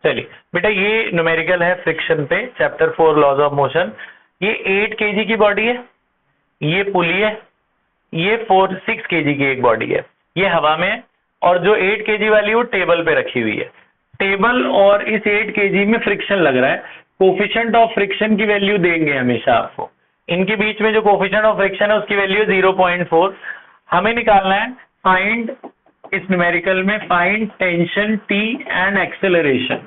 चलिए बेटा, ये न्यूमेरिकल है फ्रिक्शन पे, चैप्टर 4 लॉज ऑफ मोशन। ये 8 केजी की बॉडी है, ये पुली है, ये 6 केजी की एक बॉडी है, ये हवा में है, और जो 8 केजी वाली वो टेबल पे रखी हुई है। टेबल और इस 8 केजी में फ्रिक्शन लग रहा है। कोफिशिएंट ऑफ फ्रिक्शन की वैल्यू देंगे हमेशा आपको। इनके बीच में जो कोफिशिएंट ऑफ फ्रिक्शन है उसकी वैल्यू 0.4। हमें निकालना है फाइंड, इस न्यूमेरिकल में find tension T and acceleration.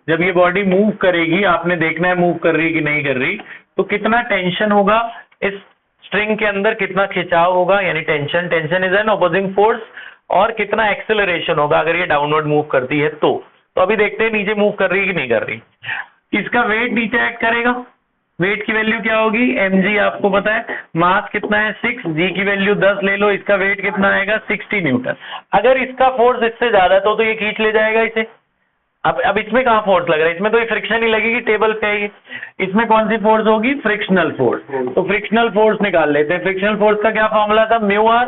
जब ये बॉडी मूव करेगी, आपने देखना है मूव कर रही कि नहीं कर रही, तो कितना टेंशन होगा इस स्ट्रिंग के अंदर, कितना खिंचाव होगा, यानी tension is an opposing force, और कितना एक्सेलरेशन होगा अगर ये डाउनवर्ड मूव करती है तो अभी देखते हैं नीचे मूव कर रही है कि नहीं कर रही। इसका वेट नीचे एक्ट करेगा। वेट की वैल्यू क्या होगी, mg आपको पता है, मास कितना है 6, g की वैल्यू 10 ले लो, इसका वेट कितना आएगा 60 न्यूटन। अगर इसका फोर्स इससे ज्यादा है तो ये खींच ले जाएगा इसे। अब इसमें कहाँ फोर्स लग रहा है, इसमें तो ये फ्रिक्शन ही लगेगी, टेबल पे आएगी। इसमें कौन सी फोर्स होगी, फ्रिक्शनल फोर्स। तो फ्रिक्शनल फोर्स निकाल लेते हैं। फ्रिक्शनल फोर्स का क्या फॉर्मूला था, म्यू आर,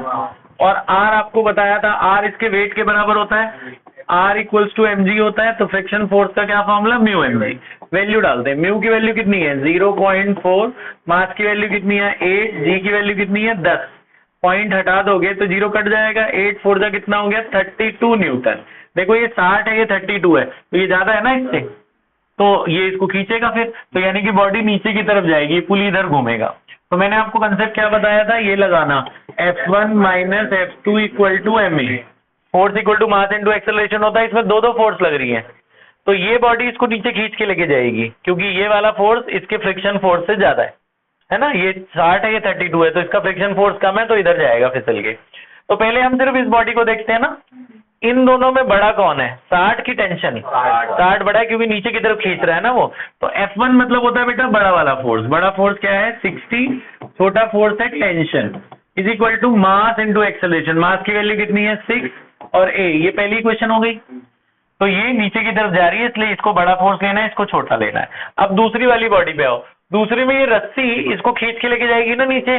और आर आपको बताया था, आर इसके वेट के बराबर होता है, आर इक्वल्स टू mg होता है। तो फ्रिक्शन फोर्स का क्या फॉर्मूला, म्यू mg। वैल्यू डालते हैं, म्यू की वैल्यू कितनी है 0.4, मास की वैल्यू कितनी है 8, जी की वैल्यू कितनी है 10। पॉइंट हटा दोगे तो 0 कट जाएगा, 8 4 जा कितना हो गया 32 न्यूटन। देखो ये 60 है, ये 32 है, तो ये ज्यादा है ना इससे, तो ये इसको खींचेगा फिर, तो यानी कि बॉडी नीचे की तरफ जाएगी, पुल इधर घूमेगा। तो मैंने आपको कंसेप्ट क्या बताया था, ये लगाना F1 minus F2 equal to ma। Force equal to mass into acceleration होता है, इसमें दो फोर्स लग रही है, तो ये बॉडी इसको नीचे खींच के लेके जाएगी, क्योंकि ये वाला फोर्स इसके फ्रिक्शन फोर्स से ज्यादा है ना। ये 60 है, ये 32 है, तो इसका फ्रिक्शन फोर्स कम है, तो इधर जाएगा फिसल के। तो पहले हम सिर्फ इस बॉडी को देखते हैं ना, इन दोनों में बड़ा कौन है, 60 की टेंशन, 60 बड़ा है क्योंकि नीचे की तरफ खींच रहा है ना वो। तो F1 मतलब होता है बेटा बड़ा वाला फोर्स। बड़ा फोर्स क्या है 60, छोटा फोर्स है tension, is equal to mass into acceleration. Mass की वैल्यू कितनी है 6 और a, ये पहली इक्वेशन हो गई। तो ये नीचे की तरफ जा रही है, इसलिए इसको बड़ा फोर्स लेना है, इसको छोटा लेना है। अब दूसरी वाली बॉडी पे आओ, दूसरी में ये रस्सी इसको खींच के लेके जाएगी ना नीचे,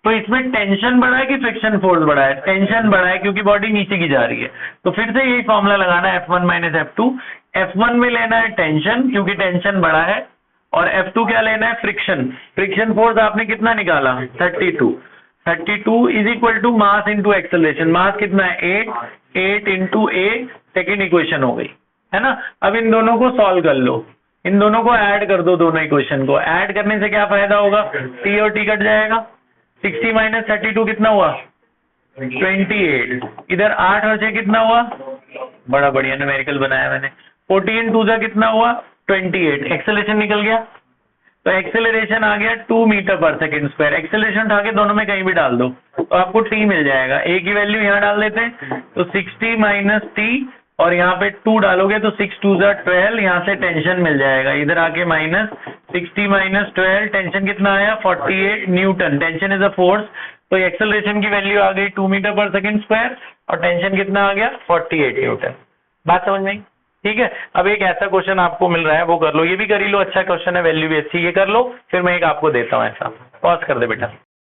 तो इसमें टेंशन बड़ा है कि फ्रिक्शन फोर्स बड़ा है, टेंशन बड़ा है क्योंकि बॉडी नीचे की जा रही है। तो फिर से यही फॉर्मूला लगाना है F1 माइनस F2। F1 में लेना है टेंशन क्योंकि टेंशन बड़ा है, और F2 क्या लेना है, फ्रिक्शन। फ्रिक्शन फोर्स आपने कितना निकाला 32 is equal to mass into acceleration. Mass कितना है 8 इंटू a, सेकेंड इक्वेशन हो गई है ना। अब इन दोनों को सॉल्व कर लो, इन दोनों को ऐड कर दो, दोनों इक्वेशन को ऐड करने से क्या फायदा होगा, t और t कट जाएगा। 60 माइनस 32 कितना हुआ 28, इधर 8 और 6 कितना हुआ, बड़ा बढ़िया न्यूमेरिकल बनाया मैंने। 14 2 जा कितना हुआ 28, एक्सेलरेशन निकल गया। तो एक्सेलरेशन आ गया 2 मीटर पर सेकेंड स्क्वायर। एक्सेलरेशन उठा के दोनों में कहीं भी डाल दो तो आपको t मिल जाएगा। a की वैल्यू यहाँ डाल देते हैं, तो 60 माइनस t, और यहाँ पे 2 डालोगे तो 6 2 जा 12, यहाँ से टेंशन मिल जाएगा, इधर आके माइनस 60 माइनस 12, टेंशन कितना आया 48 Newton. Tension is a force, तो एक्सेलरेशन की वैल्यू आ गई 2 मीटर पर सेकेंड स्क्वायर, और टेंशन कितना आ गया 48 न्यूटन। बात समझ में आई, ठीक है। अब एक ऐसा क्वेश्चन आपको मिल रहा है, वो कर लो, ये भी कर ही लो, अच्छा क्वेश्चन है, वैल्यू भी अच्छी, ये कर लो, फिर मैं एक आपको देता हूँ ऐसा। पॉज कर दे बेटा।